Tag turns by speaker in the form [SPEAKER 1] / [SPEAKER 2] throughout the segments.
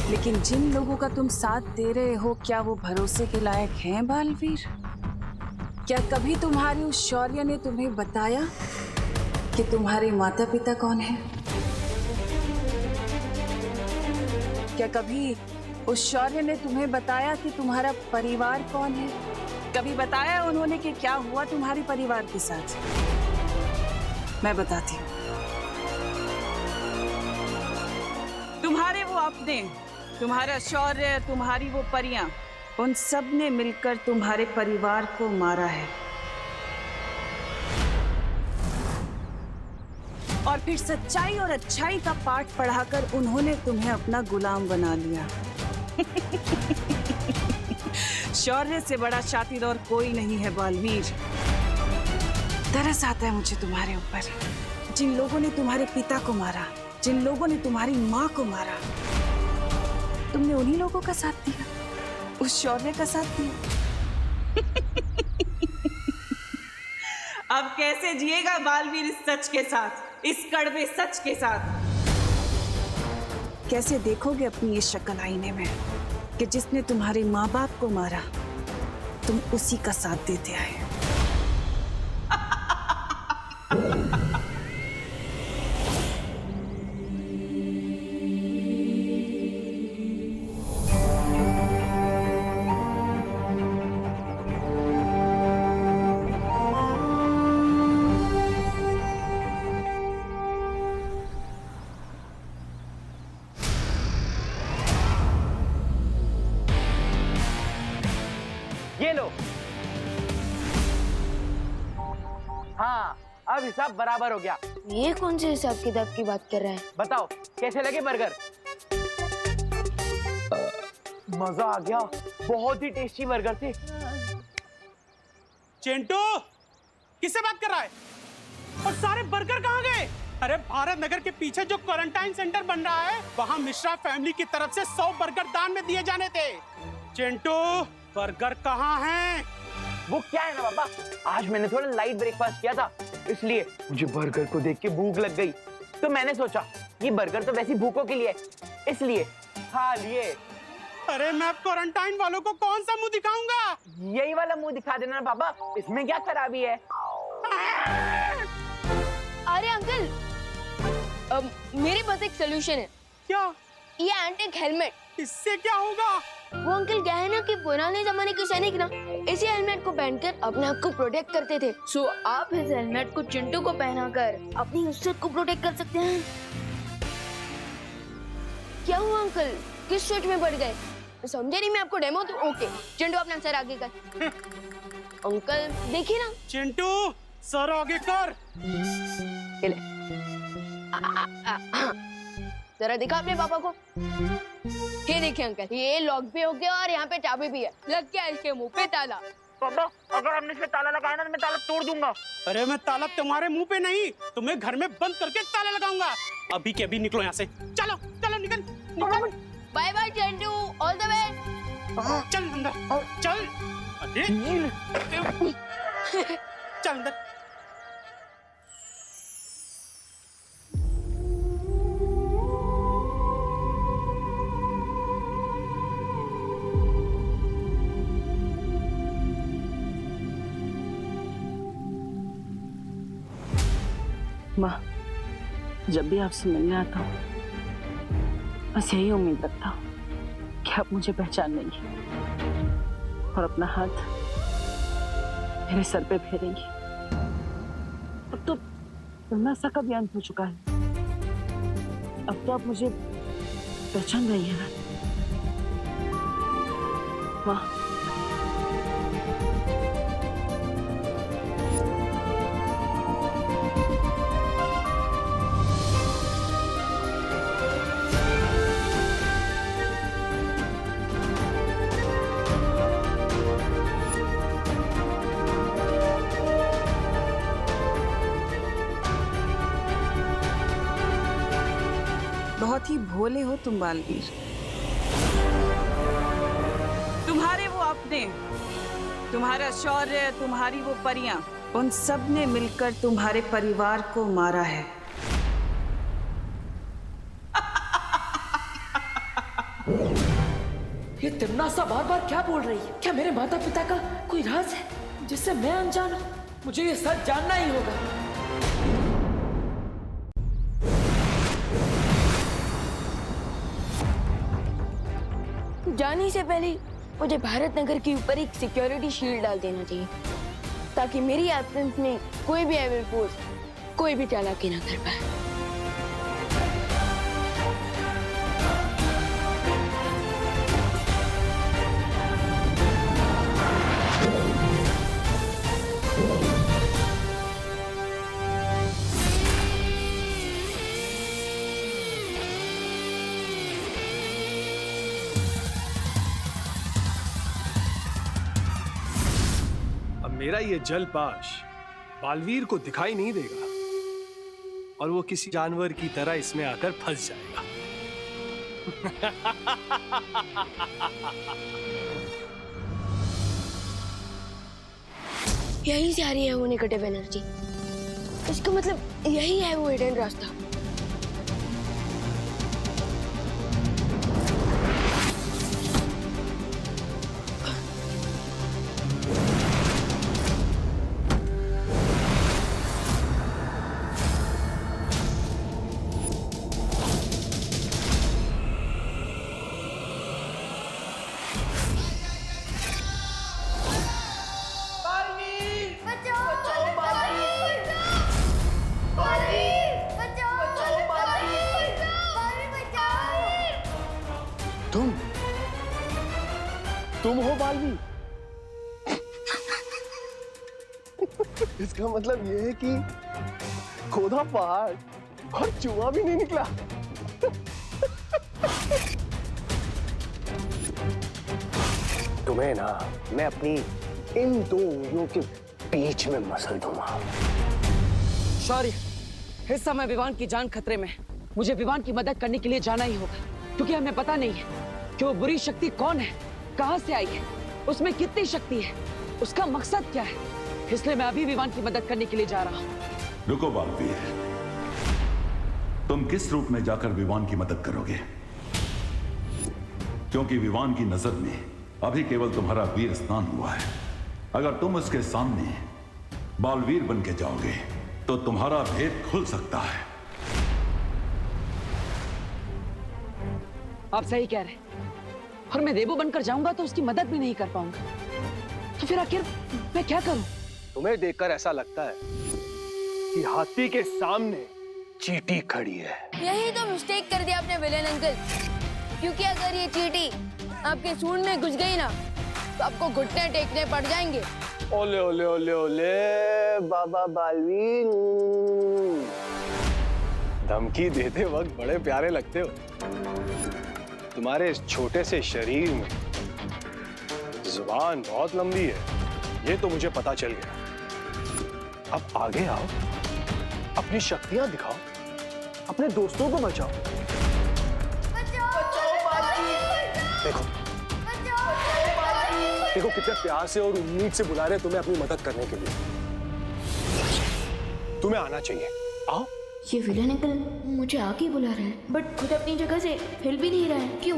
[SPEAKER 1] लेकिन जिन लोगों का तुम साथ दे रहे हो, क्या वो भरोसे के लायक हैं बालवीर? क्या कभी तुम्हारी उस शौर्य ने तुम्हें बताया कि तुम्हारे माता पिता कौन हैं? क्या कभी उस शौर्य ने तुम्हें बताया कि तुम्हारा परिवार कौन है? कभी बताया उन्होंने कि क्या हुआ तुम्हारे परिवार के साथ? मैं बताती हूँ। तुम्हारे वो अपने, तुम्हारा शौर्य, तुम्हारी वो परियां, उन सब ने मिलकर तुम्हारे परिवार को मारा है। और फिर सच्चाई और अच्छाई का पाठ पढ़ाकर उन्होंने तुम्हें अपना गुलाम बना लिया। शौर्य से बड़ा शातिर और कोई नहीं है बालवीर। तरस आता है मुझे तुम्हारे ऊपर। जिन लोगों ने तुम्हारे पिता को मारा, जिन लोगों ने तुम्हारी माँ को मारा, तुमने उन्हीं लोगों का साथ दिया, उस शौर्य का साथ दिया। अब कैसे जिएगा बालवीर इस सच के साथ, इस कड़वे सच के साथ? कैसे देखोगे अपनी ये शक्ल आईने में कि जिसने तुम्हारे माँ बाप को मारा, तुम उसी का साथ देते आए?
[SPEAKER 2] ये लो। हाँ, अब हिसाब बराबर हो गया।
[SPEAKER 3] ये कौन से हिसाब किताब की बात कर रहे हैं?
[SPEAKER 2] बताओ कैसे लगे बर्गर? मजा आ गया, बहुत ही टेस्टी बर्गर थे।
[SPEAKER 4] चिंटू, किससे बात कर रहा है? और सारे बर्गर कहाँ गए? अरे भारत नगर के पीछे जो क्वारंटाइन सेंटर बन रहा है, वहाँ मिश्रा फैमिली की तरफ से 100 बर्गर दान में दिए जाने थे। चिंटू, बर्गर कहाँ हैं?
[SPEAKER 2] वो क्या है ना पापा, आज मैंने थोड़ा लाइट ब्रेकफास्ट किया था, इसलिए मुझे बर्गर को देख के भूख लग गई। तो मैंने सोचा ये बर्गर तो वैसी भूखों के लिए, इसलिए खा लिए।
[SPEAKER 4] अरे मैं क्वारंटाइन वालों को कौन सा मुंह दिखाऊंगा?
[SPEAKER 2] यही वाला मुंह दिखा देना पापा, इसमें क्या खराबी है?
[SPEAKER 3] अरे अंकल, मेरे पास एक सोल्यूशन है।
[SPEAKER 4] क्या?
[SPEAKER 3] ये एंटिक हेलमेट।
[SPEAKER 4] इससे क्या होगा?
[SPEAKER 3] वो अंकल क्या है ना कि पुराने जमाने के सैनिक ना इसी हेलमेट को पहनकर अपने आप को प्रोटेक्ट करते थे। सो आप इस हेलमेट को चिंटू को पहनाकर अपनी इज्जत को प्रोटेक्ट कर सकते हैं। क्या हुआ अंकल, किस सोच में पड़ गए? समझे नहीं मैं आपको डेमो तो ओके। चिंटू अपना सर आगे कर। अंकल देखिए ना।
[SPEAKER 4] चिंटू, सर आगे कर।
[SPEAKER 3] ये ले। जरा दिखा अपने पापा को। ये देखिए अंकल, ये लॉक भी हो गया और यहाँ पे चाबी भी है। लग गया इसके मुंह पे ताला।
[SPEAKER 2] पापा अगर हमने इसमें ताला लगाया ना तो मैं ताला तोड़ दूंगा।
[SPEAKER 4] अरे मैं ताला तुम्हारे मुंह पे नहीं, तुम्हें घर में बंद करके ताला लगाऊंगा। अभी के अभी निकलो यहाँ से। चलो चलो निकल निकल।
[SPEAKER 3] Bye bye Chintu, all the best.
[SPEAKER 4] चल अंदर चल। अरे चल अंदर।
[SPEAKER 1] माँ, जब भी आपसे मिलने आता हूँ बस यही उम्मीद रखता हूँ कि आप मुझे पहचान लेंगी और अपना हाथ मेरे सर पे फेरेंगी। अब तो तमाशा का भी अंत हो चुका है। अब तो आप मुझे पहचान रही हैं ना माँ? बहुत ही भोले हो तुम बालवीर। तुम्हारे वो अपने, तुम्हारा शौर्य, तुम्हारी वो परियां, उन सब ने मिलकर तुम्हारे परिवार को मारा है।
[SPEAKER 5] ये तिम्नासा बार बार क्या बोल रही है? क्या मेरे माता पिता का कोई राज है जिससे मैं अनजान हूं? मुझे ये सच जानना ही होगा।
[SPEAKER 3] जाने से पहले मुझे भारत नगर के ऊपर एक सिक्योरिटी शील्ड डाल देना चाहिए, ताकि मेरी एब्सेंस में कोई भी एविल फोर्स कोई भी चालाकी ना कर पाए।
[SPEAKER 6] मेरा ये जलपाश बालवीर को दिखाई नहीं देगा और वो किसी जानवर की तरह इसमें आकर फंस जाएगा।
[SPEAKER 3] यही से आ रही है वो नेगेटिव एनर्जी। इसका मतलब यही है वो हिडन रास्ता।
[SPEAKER 6] तुम हो बालवी? इसका मतलब ये है कि खोदा पहाड़ और चूहा भी नहीं निकला। तुम्हें ना मैं अपनी इन दो उंगलियों के बीच में मसल दूंगा।
[SPEAKER 1] शौर्य, इस समय विवान की जान खतरे में। मुझे विवान की मदद करने के लिए जाना ही होगा, क्योंकि हमें पता नहीं है कि वो बुरी शक्ति कौन है, कहां से आई है, उसमें कितनी शक्ति है, उसका मकसद क्या है। इसलिए मैं अभी विवान की मदद करने के लिए जा रहा हूं।
[SPEAKER 7] रुको बालवीर, तुम किस रूप में जाकर विवान की मदद करोगे? क्योंकि विवान की नजर में अभी केवल तुम्हारा वीर स्नान हुआ है। अगर तुम उसके सामने बालवीर बन के जाओगे तो तुम्हारा भेद खुल सकता है।
[SPEAKER 1] आप सही कह रहे हैं, और मैं देवो बनकर जाऊंगा तो उसकी मदद भी नहीं कर पाऊंगा। तो फिर आखिर मैं क्या करूं?
[SPEAKER 6] तुम्हें देखकर ऐसा लगता है कि हाथी के सामने चींटी खड़ी है।
[SPEAKER 3] यही तो मिस्टेक कर दिया आपने विलेन अंकल, क्योंकि अगर ये चींटी आपके सूंड में घुस गई ना तो आपको घुटने टेकने पड़ जाएंगे।
[SPEAKER 6] ओले ओले ओले ओले बाबा बालवी, धमकी देते वक्त बड़े प्यारे लगते हो। तुम्हारे इस छोटे से शरीर में जुबान बहुत लंबी है, ये तो मुझे पता चल गया। अब आगे आओ, अपनी शक्तियां दिखाओ, अपने दोस्तों को बचाओ। देखो देखो कितने प्यार से और उम्मीद से बुला रहे तुम्हें अपनी मदद करने के लिए। तुम्हें आना चाहिए, आओ।
[SPEAKER 3] ये विलेन अंकल मुझे आके बुला रहा है, बट खुद अपनी जगह से हिल भी नहीं रहा है। क्यों?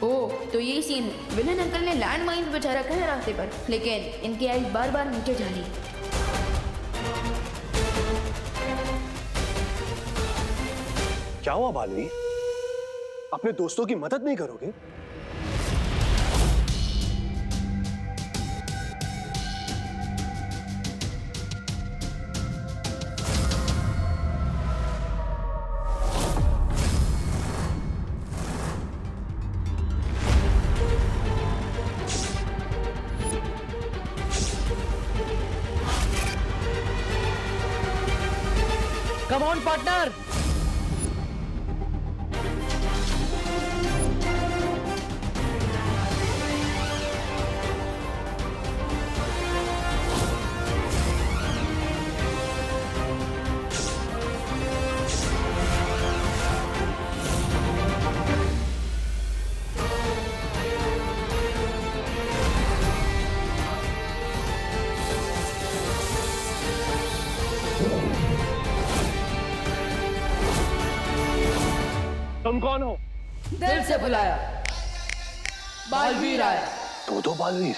[SPEAKER 3] ओह, तो ये सीन विलेन अंकल ने लैंड माइन बिछा रखा है रास्ते पर, लेकिन इनकी आइज बार बार नीचे जा रही है।
[SPEAKER 6] क्या हुआ बालवी? अपने दोस्तों की मदद नहीं करोगे?
[SPEAKER 1] Come on partner.
[SPEAKER 6] तुम कौन हो?
[SPEAKER 5] दिल से बुलाया, बालवीर आया।
[SPEAKER 6] दो बालवीर?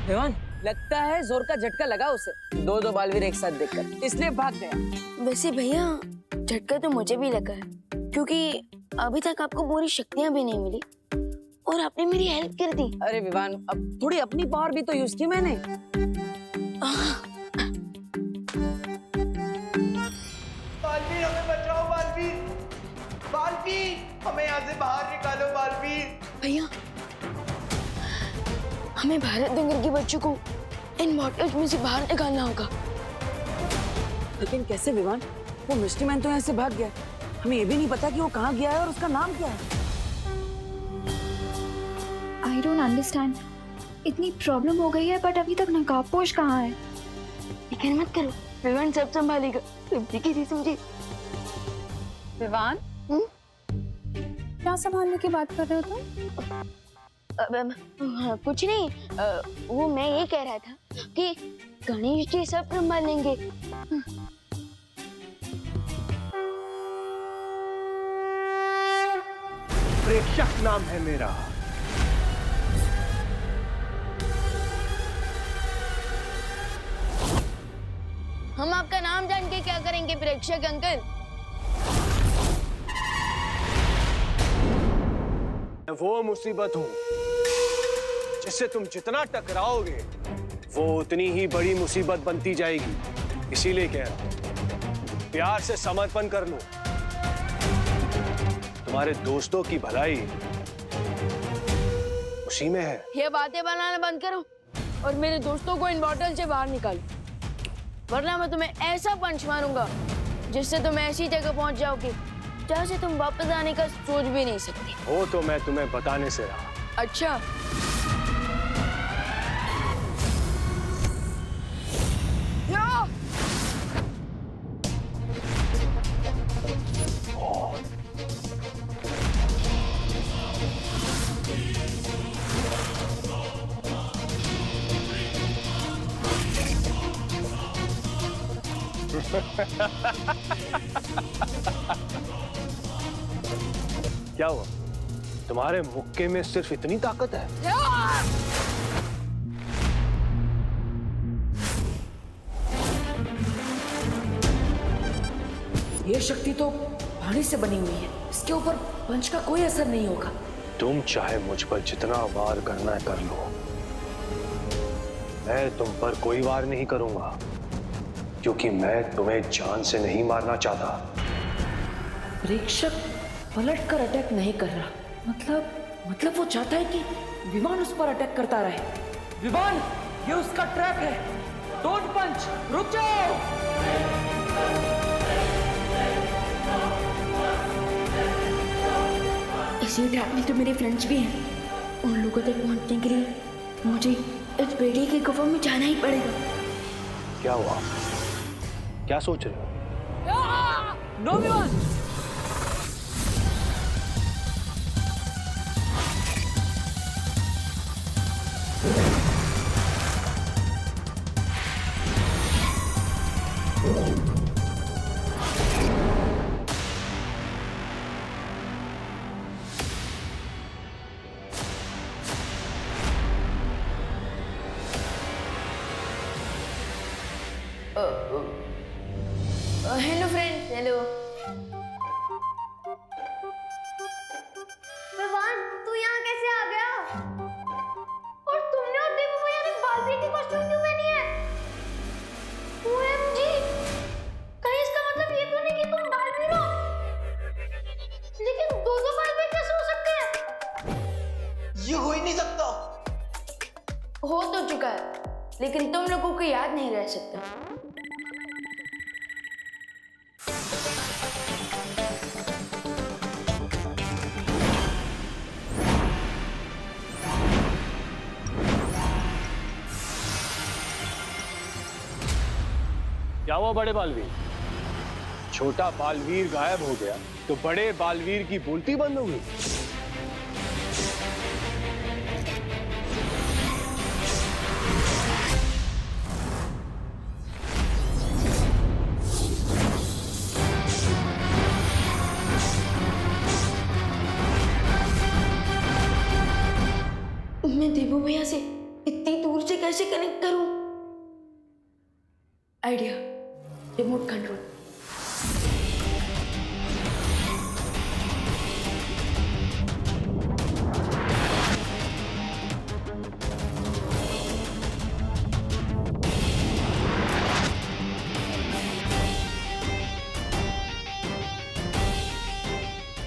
[SPEAKER 8] विवान, लगता है जोर का झटका लगा उसे, दो बालवीर एक साथ देखकर, इसलिए भाग गया।
[SPEAKER 3] वैसे भैया झटका तो मुझे भी लगा है, क्योंकि अभी तक आपको पूरी शक्तियां भी नहीं मिली और आपने मेरी हेल्प कर दी।
[SPEAKER 8] अरे विवान, अब थोड़ी अपनी पावर भी तो यूज की मैंने।
[SPEAKER 2] बालवीर, हमें बचाओ बालवीर! बालवीर, हमें यहाँ से बाहर निकालो बालवीर!
[SPEAKER 3] भैया हमें भारत नगर के बच्चों को इन बॉटल्स में से बाहर निकालना होगा।
[SPEAKER 8] लेकिन कैसे विवान? वो मिस्ट्री मैन तो यहाँ से भाग गया, हमें ये भी नहीं पता कि वो कहाँ गया है और उसका नाम क्या है।
[SPEAKER 9] I don't understand. इतनी प्रॉब्लम हो गई है बट अभी तक नकाबपोश कहाँ है?
[SPEAKER 3] फिक्र मत करो, विवान सब संभालेगा। तुम ठीक है समझे?
[SPEAKER 1] विवान, क्या संभालने की बात कर रहे हो तुम?
[SPEAKER 3] कुछ नहीं, वो मैं ये कह रहा था कि गणेश जी सब संभालेंगे।
[SPEAKER 6] प्रेक्षक नाम है मेरा।
[SPEAKER 3] हम आपका नाम जान के क्या करेंगे प्रेक्षक अंकल?
[SPEAKER 6] वो मुसीबत हूं जिससे तुम जितना टकराओगे वो उतनी ही बड़ी मुसीबत बनती जाएगी। इसीलिए कह रहा हूं, प्यार से समर्पण कर लो। तुम्हारे दोस्तों की भलाई उसी में है।
[SPEAKER 3] ये बातें बनाना बंद करो और मेरे दोस्तों को इन बॉटल से बाहर निकालो, वरना मैं तुम्हें ऐसा पंच मारूंगा जिससे तुम ऐसी जगह पहुंच जाओगे जहाँ से तुम वापस आने का सोच भी नहीं सकते।
[SPEAKER 6] वो तो मैं तुम्हें बताने से रहा।
[SPEAKER 3] अच्छा,
[SPEAKER 6] क्या हुआ? तुम्हारे मुक्के में सिर्फ इतनी ताकत है?
[SPEAKER 5] ये शक्ति तो पानी से बनी हुई है, इसके ऊपर पंच का कोई असर नहीं होगा।
[SPEAKER 6] तुम चाहे मुझ पर जितना वार करना है कर लो, मैं तुम पर कोई वार नहीं करूंगा, क्योंकि मैं तुम्हें जान से नहीं मारना चाहता।
[SPEAKER 5] प्रेक्षक पलट कर अटैक नहीं कर रहा, मतलब वो चाहता है कि विमान उस पर अटैक करता रहे। विमान, ये उसका ट्रैप है। डोंट पंच, रुक जाओ।
[SPEAKER 3] इसी ट्रैप में तो मेरे फ्रेंड्स भी हैं। उन लोगों तक पहुंचने के लिए मुझे इस बेड़ी के गुफा में जाना ही पड़ेगा।
[SPEAKER 6] क्या हुआ? क्या सोच रहे हो?
[SPEAKER 5] नो विमान।
[SPEAKER 3] Hello friends, hello.
[SPEAKER 9] विवान, तू यहाँ कैसे आ गया? और तुमने और दीपू भैया ने बालवीर की कॉस्ट्यूम क्यों पहनी है? OMG! कहीं इसका मतलब ये तो नहीं कि तुम बालवीर हो? लेकिन दो बालवीर कैसे हो सकते हैं?
[SPEAKER 2] ये हो ही नहीं सकता।
[SPEAKER 3] हो तो चुका है, लेकिन तुम लोगों को याद नहीं रह सकता।
[SPEAKER 6] क्या हुआ बड़े बालवीर? छोटा बालवीर गायब हो गया तो बड़े बालवीर की बोलती बंद हो गई।
[SPEAKER 3] भैया से इतनी दूर से कैसे कनेक्ट करूं? Idea, remote control.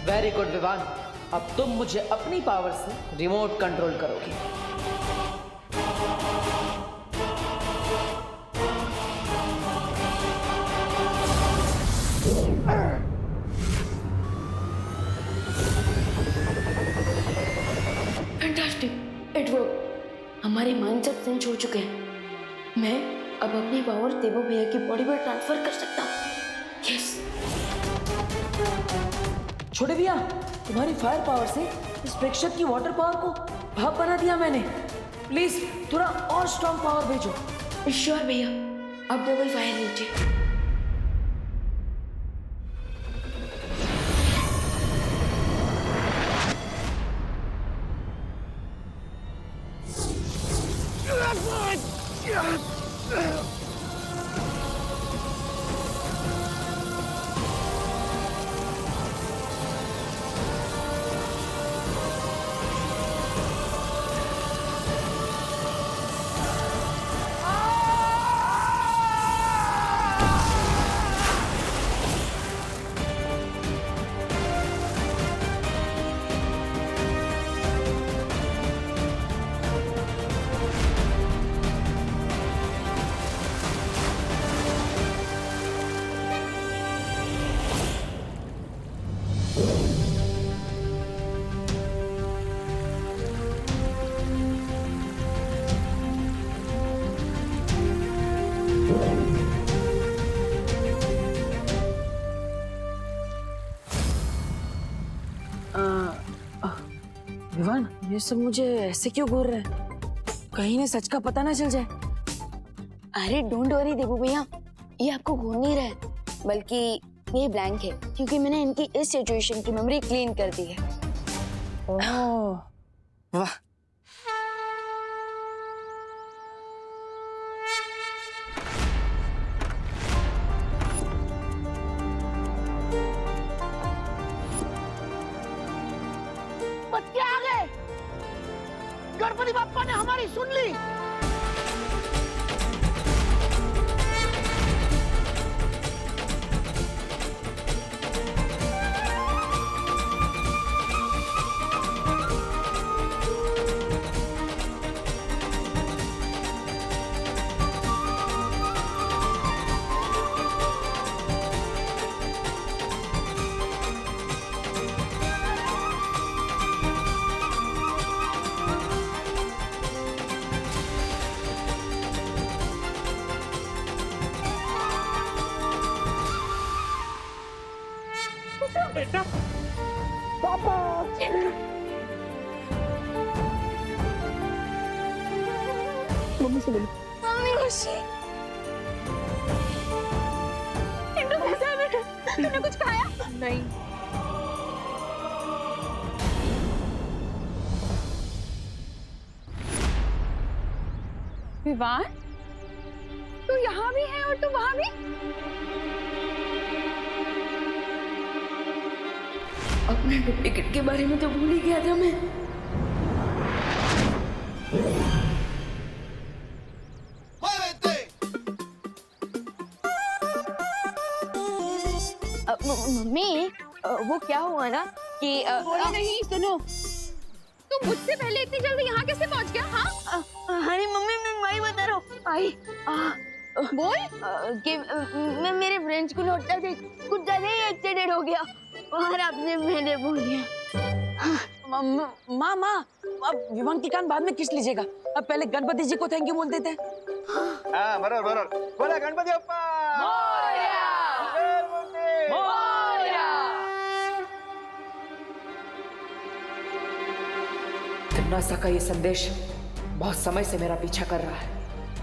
[SPEAKER 5] Very good Vivaan, अब तुम मुझे अपनी पावर से रिमोट कंट्रोल करोगी।
[SPEAKER 3] Fantastic, it work. हमारे माइंड सब सिंच हो चुके हैं। मैं अब अपनी पावर देवो भैया की बॉडी में ट्रांसफर कर सकता हूँ। यस।
[SPEAKER 5] छोटे भैया, तुम्हारी फायर पावर से इस प्रेक्षक की वाटर पावर को भाप बना दिया मैंने। प्लीज थोड़ा और स्ट्रॉन्ग पावर भेजो।
[SPEAKER 3] श्योर भैया, अब डबल फायर लीजिए।
[SPEAKER 8] विवान, ये सब मुझे ऐसे क्यों घूर रहा है? कहीं ने सच का पता ना चल जाए।
[SPEAKER 3] अरे डोंट वरी देवो भैया, ये आपको घूर नहीं रहा है, बल्कि ये ब्लैंक है क्योंकि मैंने इनकी इस सिचुएशन की मेमोरी क्लीन कर दी है।
[SPEAKER 8] ओह, वाह।
[SPEAKER 2] बच्चे आ गए। गणपति बाप्पा ने हमारी सुन ली।
[SPEAKER 4] बेटा,
[SPEAKER 2] मम्मी से बोलो।
[SPEAKER 3] मम्मी खुशी, इंदु कैसा है बेटा? तूने कुछ खाया? नहीं।
[SPEAKER 1] विवान, तू यहाँ भी है और तू वहाँ भी?
[SPEAKER 3] अपने डुप्लीकेट के बारे में तो भूल ही गया था मैं। मम्मी, वो क्या हुआ ना कि
[SPEAKER 1] बोलो नहीं, सुनो। तू मुझसे पहले इतनी जल्दी यहाँ कैसे पहुँच गया? हाँ?
[SPEAKER 3] अरे मम्मी, मैं वही बता रहा हूँ। आई
[SPEAKER 1] बोल।
[SPEAKER 3] कि मैं मेरे फ्रेंड्स को लौटता थे, कुछ ज्यादा ही एक्सीडेंट हो गया और आपने मैंने बोल दिया।
[SPEAKER 8] माँ, अब विवान की कान बाद में किस लीजिएगा। अब पहले गणपति जी को थैंक यू बोल देते हैं।
[SPEAKER 6] हाँ, बराबर। बोला गणपति बप्पा मोरया।
[SPEAKER 5] तिम्नासा का ये संदेश बहुत समय से मेरा पीछा कर रहा है।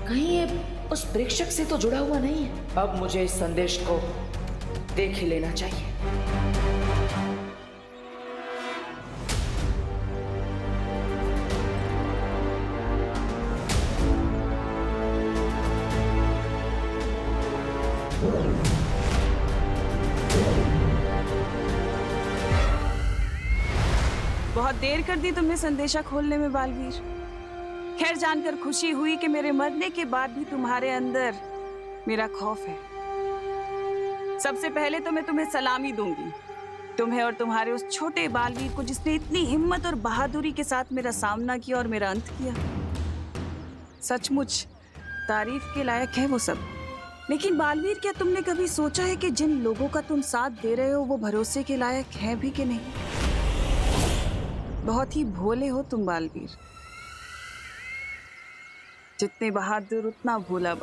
[SPEAKER 5] कहीं ये उस प्रेक्षक से तो जुड़ा हुआ नहीं है। अब मुझे इस संदेश को देख ही लेना चाहिए।
[SPEAKER 8] बहुत देर कर दी तुमने संदेशा खोलने में बालवीर। खैर, जानकर खुशी हुई कि मेरे मरने के बाद भी तुम्हारे अंदर मेरा खौफ है। सबसे पहले तो मैं तुम्हें सलामी दूंगी, तुम्हें और तुम्हारे उस छोटे बालवीर को जिसने इतनी हिम्मत और बहादुरी के साथ मेरा सामना किया और मेरा अंत किया। सचमुच तारीफ के लायक है वो सब। लेकिन बालवीर, क्या तुमने कभी सोचा है कि जिन लोगों का तुम साथ दे रहे हो वो भरोसे के लायक हैं भी कि नहीं? बहुत ही भोले हो तुम बालवीर। जितने बहादुर उतना भोला